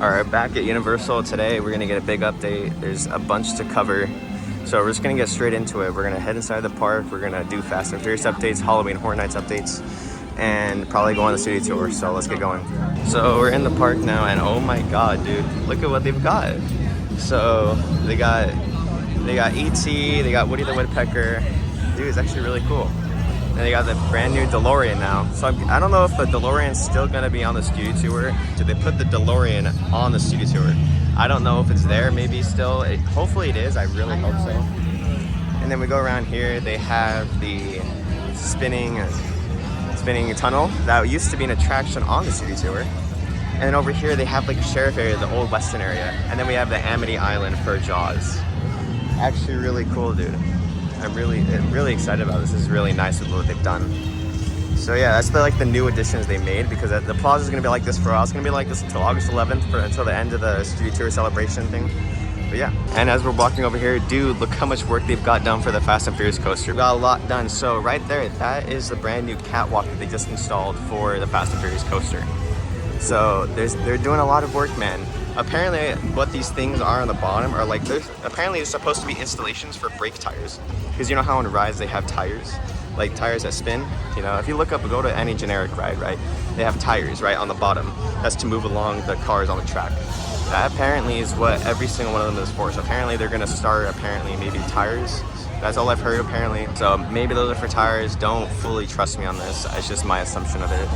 Alright, back at Universal today. We're gonna get a big update. There's a bunch to cover. So we're just gonna get straight into it. We're gonna head inside the park. We're gonna do Fast and Furious updates, Halloween Horror Nights updates, and probably go on the studio tour. So let's get going. So we're in the park now, and oh my god, dude, look at what they've got. So they got E.T., they got Woody the Woodpecker. Dude, it's actually really cool. And they got the brand new DeLorean now. So I don't know if the DeLorean's still gonna be on the studio tour. Did they put the DeLorean on the studio tour? I don't know if it's there, maybe still. Hopefully it is, I really hope so. And then we go around here, they have the spinning tunnel that used to be an attraction on the studio tour. And then over here they have like a sheriff area, the old western area. And then we have the Amity Island for Jaws. Actually really cool, dude. I'm really excited about this. This is really nice with what they've done. So yeah, that's the new additions they made, because the plaza is gonna be like this for a while. It's gonna be like this until August 11th, until the end of the studio tour celebration thing. But yeah, and as we're walking over here, dude, look how much work they've got done for the Fast and Furious coaster. We got a lot done. So right there, that is the brand new catwalk that they just installed for the Fast and Furious coaster. So they're doing a lot of work, man. Apparently what these things are on the bottom are like, apparently it's supposed to be installations for brake tires. Because you know how on rides they have tires? Like tires that spin? You know, if you look up, go to any generic ride, right? They have tires, right, on the bottom. That's to move along the cars on the track. That apparently is what every single one of them is for. So apparently they're gonna start, maybe tires. That's all I've heard, apparently. So maybe those are for tires. Don't fully trust me on this. It's just my assumption of it.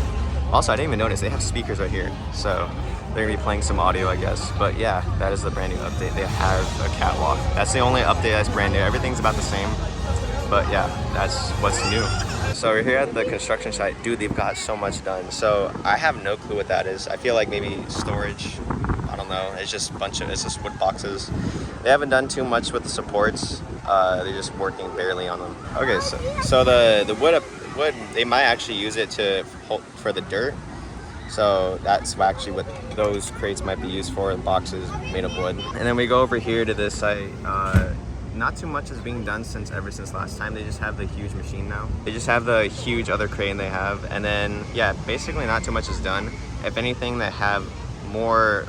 Also, I didn't even notice they have speakers right here. So they're gonna be playing some audio, I guess. But yeah, that is the brand new update. They have a catwalk. That's the only update that's brand new. Everything's about the same. But yeah, that's what's new. So we're here at the construction site. Dude, they've got so much done. So I have no clue what that is. I feel like maybe storage. I don't know. It's just wood boxes. They haven't done too much with the supports. They're just working barely on them. Okay, so the wood, they might actually use it for the dirt. So that's actually what those crates might be used for, boxes made of wood. And then we go over here to this site. Not too much is being done ever since last time. They just have the huge machine now. They just have the huge other crane they have. And then, yeah, basically not too much is done. If anything, they have more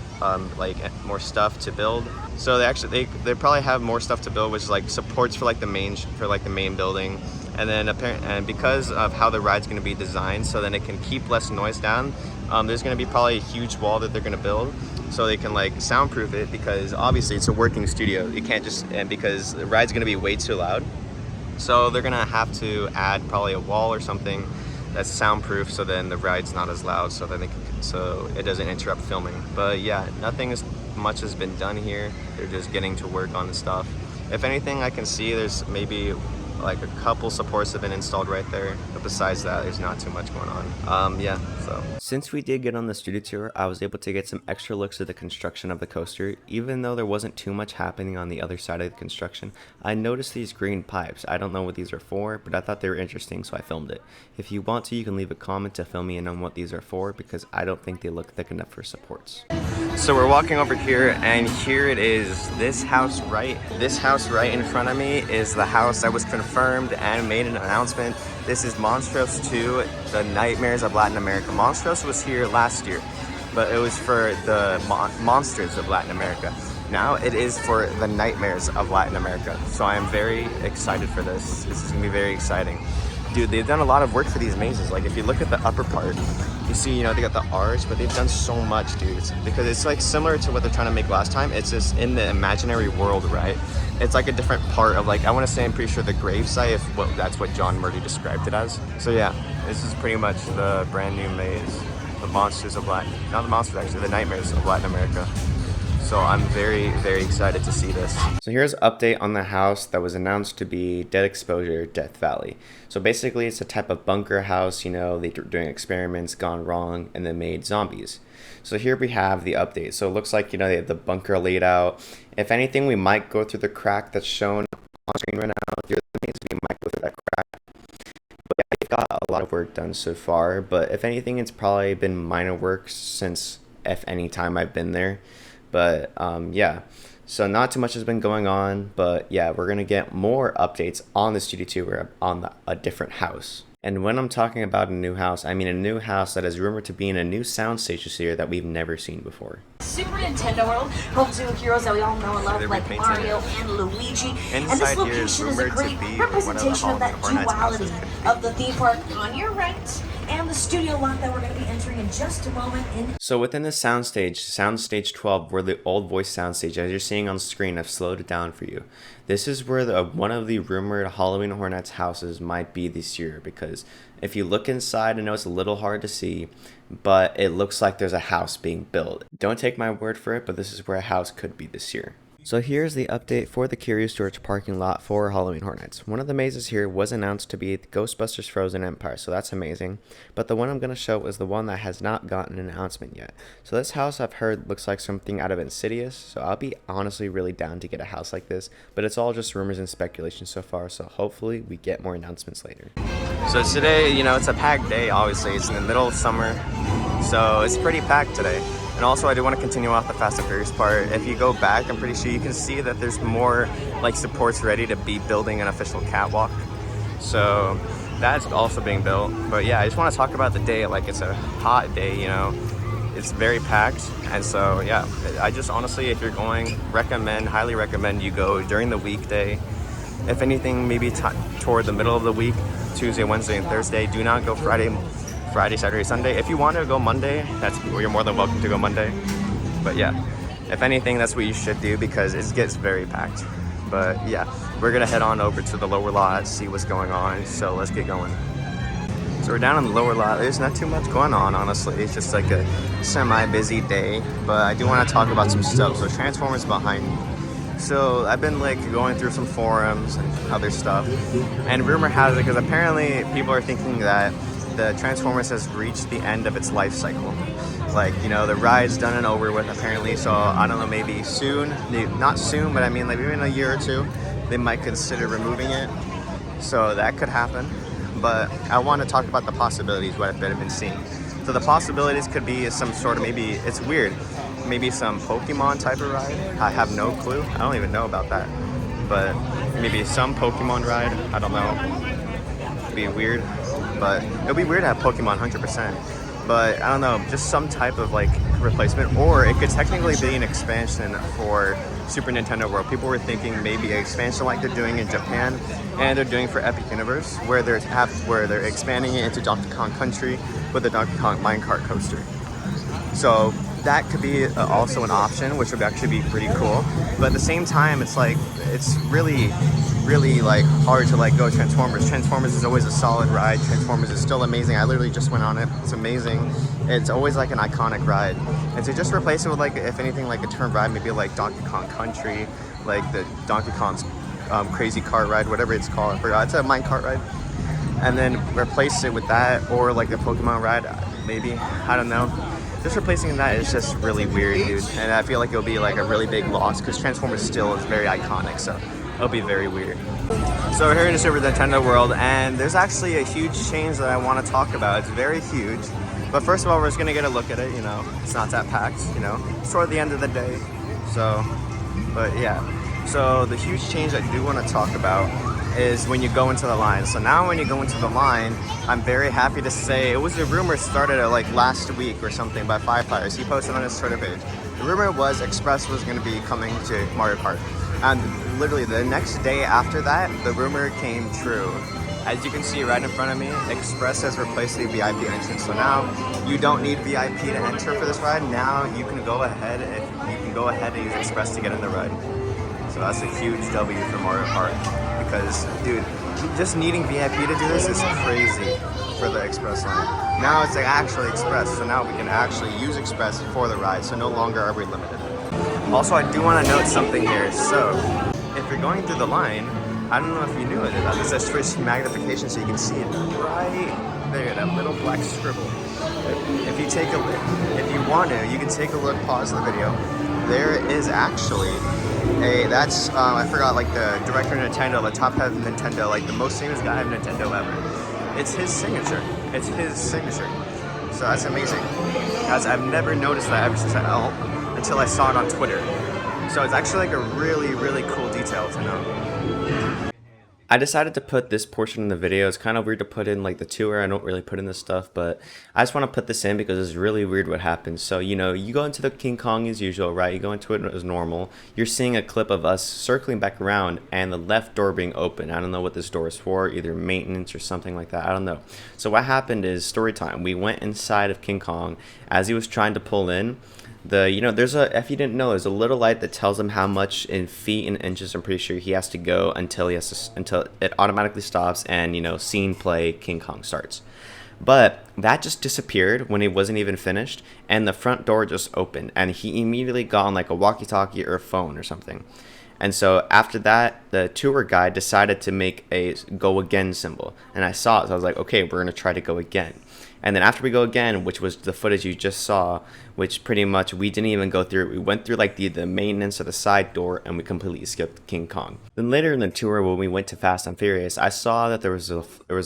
more stuff to build. So they probably have more stuff to build, which is like supports for the main building. And then because of how the ride's going to be designed, so then it can keep less noise down, there's going to be probably a huge wall that they're going to build, so they can soundproof it, because obviously it's a working studio. You can't and because the ride's going to be way too loud, so they're going to have to add probably a wall or something that's soundproof, so then the ride's not as loud, so it doesn't interrupt filming. But yeah, nothing as much has been done here. They're just getting to work on the stuff. If anything, I can see there's maybe like a couple supports have been installed right there, but besides that, there's not too much going on. Yeah, so since we did get on the studio tour, I was able to get some extra looks at the construction of the coaster. Even though there wasn't too much happening on the other side of the construction, I noticed these green pipes. I don't know what these are for, but I thought they were interesting, so I filmed it. If you want to, you can leave a comment to fill me in on what these are for, because I don't think they look thick enough for supports. So we're walking over here, and here it is. This house right in front of me is the house that was confirmed and made an announcement. This is Monstros 2, The Nightmares of Latin America. Monstros was here last year, but it was for the monsters of Latin America. Now it is for the nightmares of Latin America. So I am very excited for this. This is gonna be very exciting. Dude, they've done a lot of work for these mazes. Like if you look at the upper part, you see, they got the arch, but they've done so much, dude. Because it's similar to what they're trying to make last time. It's just in the imaginary world, right? It's like a different part of I want to say, I'm pretty sure the grave site, that's what John Murdy described it as. So yeah, this is pretty much the brand new maze. The monsters of Latin, not the monsters actually, the nightmares of Latin America. So I'm very, very excited to see this. So here's an update on the house that was announced to be Dead Exposure Death Valley. So basically it's a type of bunker house, they're doing experiments gone wrong and then made zombies. So here we have the update. So it looks like, they have the bunker laid out. If anything, we might go through the crack that's shown on screen right now. Here the maze, we might go through that crack. But yeah, they've got a lot of work done so far. But if anything, it's probably been minor work since any time I've been there. But yeah, so not too much has been going on, but yeah, we're gonna get more updates on the studio tour on a different house. And when I'm talking about a new house, I mean a new house that is rumored to be in a new soundstage this year that we've never seen before. Super Nintendo World, home to heroes that we all know and love, like Mario and Luigi. And this location is a great representation of that duality of the theme park on your right and the studio lot that we're going to be entering in just a moment. So within the soundstage 12, where the old voice soundstage, as you're seeing on screen, I've slowed it down for you. This is where one of the rumored Halloween Horror Nights houses might be this year, because if you look inside, I know it's a little hard to see, but it looks like there's a house being built. Don't take my word for it, but this is where a house could be this year. So here's the update for the Curious George parking lot for Halloween Horror Nights. One of the mazes here was announced to be Ghostbusters Frozen Empire, so that's amazing. But the one I'm going to show is the one that has not gotten an announcement yet. So this house, I've heard, looks like something out of Insidious, so I'll be honestly really down to get a house like this. But it's all just rumors and speculation so far, so hopefully we get more announcements later. So today, it's a packed day, obviously. It's in the middle of summer, so it's pretty packed today. And also, I do want to continue off the Fast and Furious part. If you go back, I'm pretty sure you can see that there's more supports ready to be building an official catwalk. So that's also being built. But yeah, I just want to talk about the day. It's a hot day, It's very packed. And so yeah, I just honestly, if you're going, highly recommend you go during the weekday. If anything, maybe toward the middle of the week, Tuesday, Wednesday, and Thursday. Do not go Friday, Saturday, Sunday. If you want to go Monday, you're more than welcome to go Monday. But yeah, if anything, that's what you should do because it gets very packed. But yeah, we're gonna head on over to the lower lot, see what's going on. So let's get going. So we're down in the lower lot. There's not too much going on, honestly. It's just like a semi-busy day. But I do want to talk about some stuff. So Transformers behind me. So I've been going through some forums and other stuff. And rumor has it, because apparently people are thinking that the Transformers has reached the end of its life cycle. The ride's done and over with apparently, so I don't know, maybe soon, not soon, but I mean maybe in a year or two, they might consider removing it. So that could happen. But I want to talk about the possibilities, what I've been seeing. So the possibilities could be some sort of, maybe, it's weird, maybe some Pokemon type of ride. I have no clue. I don't even know about that. But maybe some Pokemon ride, I don't know. It'd be weird. But it would be weird to have Pokemon 100%. But I don't know, just some type of replacement, or it could technically be an expansion for Super Nintendo World. People were thinking maybe an expansion like they're doing in Japan and they're doing for Epic Universe, where they're expanding it into Donkey Kong Country with the Donkey Kong minecart coaster. So that could be also an option, which would actually be pretty cool. But at the same time, it's really hard to go Transformers. Transformers is always a solid ride. Transformers is still amazing. I literally just went on it. It's amazing. It's always an iconic ride. And to just replace it with if anything, a turn ride, maybe Donkey Kong Country, the Donkey Kong's crazy car ride, whatever it's called. I forgot. It's a minecart ride. And then replace it with that, or the Pokemon ride, maybe. I don't know. Just replacing that is just really weird, dude. And I feel it'll be a really big loss because Transformers still is very iconic, so it'll be very weird. So we're here in Super Nintendo World, and there's actually a huge change that I want to talk about. It's very huge. But first of all, we're just going to get a look at it, It's not that packed, It's toward the end of the day. So, but yeah. So the huge change I do want to talk about is when you go into the line. So now when you go into the line, I'm very happy to say it was a rumor started last week or something by Firefighters. He posted on his Twitter page. The rumor was Express was going to be coming to Mario Kart. And literally the next day after that, the rumor came true. As you can see right in front of me, Express has replaced the VIP entrance. So now you don't need VIP to enter for this ride. Now you can go ahead and use Express to get in the ride. So that's a huge W for Mario Kart. Because, dude, just needing VIP to do this is crazy for the Express line. Now it's actually Express, so now we can actually use Express for the ride, so no longer are we limited. Also, I do want to note something here. So, if you're going through the line, I don't know if you knew it, this is switch magnification so you can see it right there, that little black scribble. If you want to, you can take a look, pause the video. There is actually I forgot, the director of Nintendo, the top head of Nintendo, the most famous guy of Nintendo ever. It's his signature. So that's amazing. Guys, I've never noticed that ever since until I saw it on Twitter. So it's actually a really, really cool detail to know. I decided to put this portion in the video. It's kind of weird to put in like the tour. I don't really put in this stuff, but I just want to put this in because it's really weird what happens. So, you know, you go into the King Kong as usual, right? You go into it as normal. You're seeing a clip of us circling back around and the left door being open. I don't know what this door is for, either maintenance or something like that. I don't know. So what happened is story time. We went inside of King Kong as he was trying to pull in. There's if you didn't know, there's a little light that tells him how much in feet and inches I'm pretty sure he has to go until until it automatically stops and, you know, scene play King Kong starts. But that just disappeared when it wasn't even finished, and the front door just opened, and he immediately got on like a walkie-talkie or a phone or something. And so after that, the tour guide decided to make a go again symbol, and I saw it, so I was like, okay, we're gonna try to go again. And then after we go again, which was the footage you just saw, which pretty much we didn't even go through. We went through like the maintenance of the side door, and we completely skipped King Kong. Then later in the tour, when we went to Fast and Furious, I saw that there was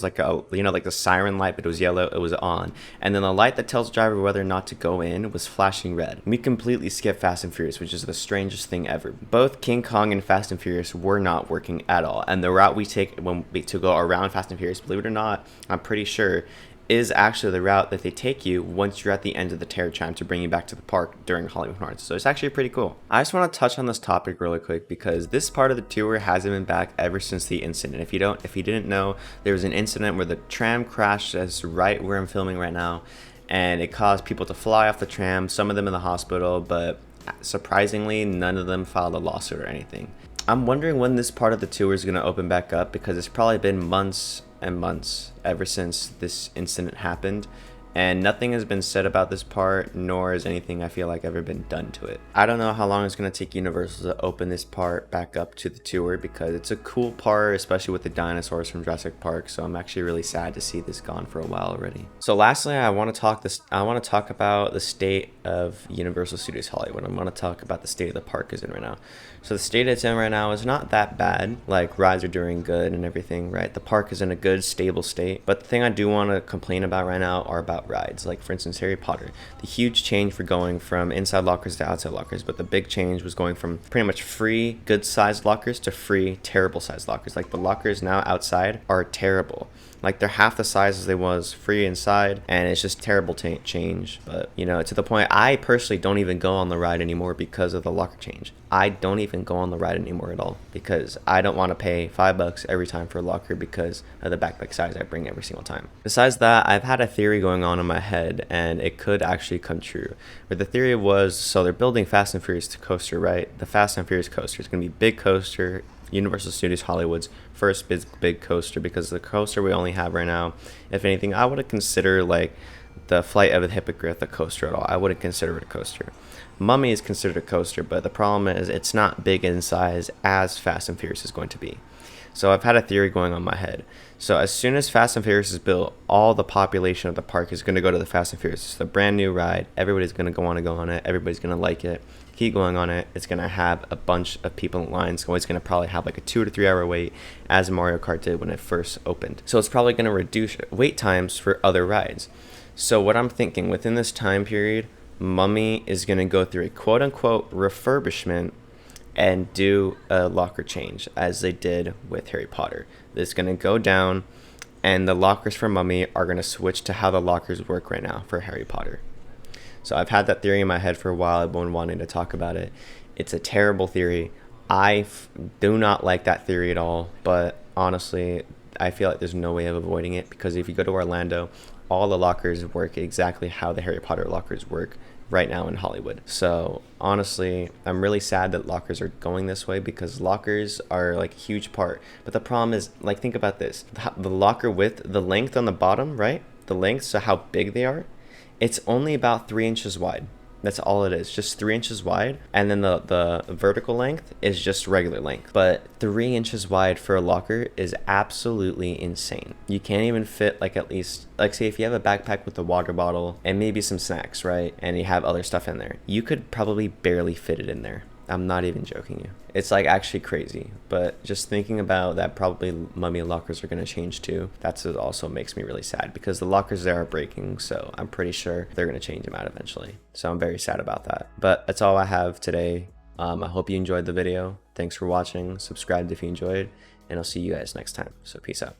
like a, you know, like the siren light, but it was yellow, it was on. And then the light that tells the driver whether or not to go in was flashing red. We completely skipped Fast and Furious, which is the strangest thing ever. Both King Kong and Fast and Furious were not working at all. And the route we take to go around Fast and Furious, believe it or not, I'm pretty sure, is actually the route that they take you once you're at the end of the terror chime to bring you back to the park during Hollywood Horror Nights. So it's actually pretty cool. I just want to touch on this topic really quick because this part of the tour hasn't been back ever since the incident. If you didn't know, there was an incident where the tram crashed as right where I'm filming right now, and it caused people to fly off the tram, some of them in the hospital, but surprisingly, none of them filed a lawsuit or anything. I'm wondering when this part of the tour is going to open back up because it's probably been months and months ever since this incident happened, and nothing has been said about this part, nor has anything I feel like ever been done to it. I don't know how long it's going to take Universal to open this part back up to the tour because it's a cool part, especially with the dinosaurs from Jurassic Park, so I'm actually really sad to see this gone for a while already. So lastly, I want to talk about the state of Universal Studios Hollywood. I want to talk about the state of the park is in right now. So the state it's in right now is not that bad. Like, rides are doing good and everything, right? The park is in a good, stable state. But the thing I do want to complain about right now are about rides. Like, for instance, Harry Potter. The huge change for going from inside lockers to outside lockers. But the big change was going from pretty much free, good-sized lockers to free, terrible-sized lockers. Like, the lockers now outside are terrible. Like, they're half the size as they was free inside, and it's just terrible change. But, you know, to the point, I personally don't even go on the ride anymore because of the locker change. I don't even go on the ride anymore at all because I don't want to pay $5 every time for a locker because of the backpack size I bring every single time. Besides that, I've had a theory going on in my head, and it could actually come true. But the theory was, so they're building Fast and Furious coaster, right? The Fast and Furious coaster is going to be big coaster, Universal Studios Hollywood's first big coaster, because the coaster we only have right now, if anything, I wouldn't consider like the Flight of the Hippogriff a coaster at all. I wouldn't consider it a coaster. Mummy is considered a coaster, but the problem is it's not big in size as Fast and Furious is going to be. So I've had a theory going on in my head. So as soon as Fast and Furious is built, all the population of the park is going to go to the Fast and Furious. It's a brand new ride. Everybody's going to want to go on it. Everybody's going to like it. Keep going on it. It's going to have a bunch of people in line. So it's going to probably have like a 2 to 3 hour wait as Mario Kart did when it first opened. So it's probably going to reduce wait times for other rides. So what I'm thinking, within this time period, Mummy is going to go through a quote-unquote refurbishment and do a locker change as they did with Harry Potter. It's going to go down, and the lockers for Mummy are going to switch to how the lockers work right now for Harry Potter. So I've had that theory in my head for a while. I've been wanting to talk about it. It's a terrible theory. I do not like that theory at all, but honestly, I feel like there's no way of avoiding it, because if you go to Orlando, all the lockers work exactly how the Harry Potter lockers work right now in Hollywood. So honestly, I'm really sad that lockers are going this way, because lockers are like a huge part. But the problem is, like, think about this. The locker width, the length on the bottom, right? The length, so how big they are, it's only about 3 inches wide. That's all it is, just 3 inches wide. And then the vertical length is just regular length. But 3 inches wide for a locker is absolutely insane. You can't even fit, like, at least, like, say if you have a backpack with a water bottle and maybe some snacks, right? And you have other stuff in there, you could probably barely fit it in there. I'm not even joking you. It's like actually crazy. But just thinking about that, probably Mummy lockers are going to change too. That's what also makes me really sad, because the lockers there are breaking. So I'm pretty sure they're going to change them out eventually. So I'm very sad about that. But that's all I have today. I hope you enjoyed the video. Thanks for watching. Subscribe if you enjoyed. and I'll see you guys next time. So peace out.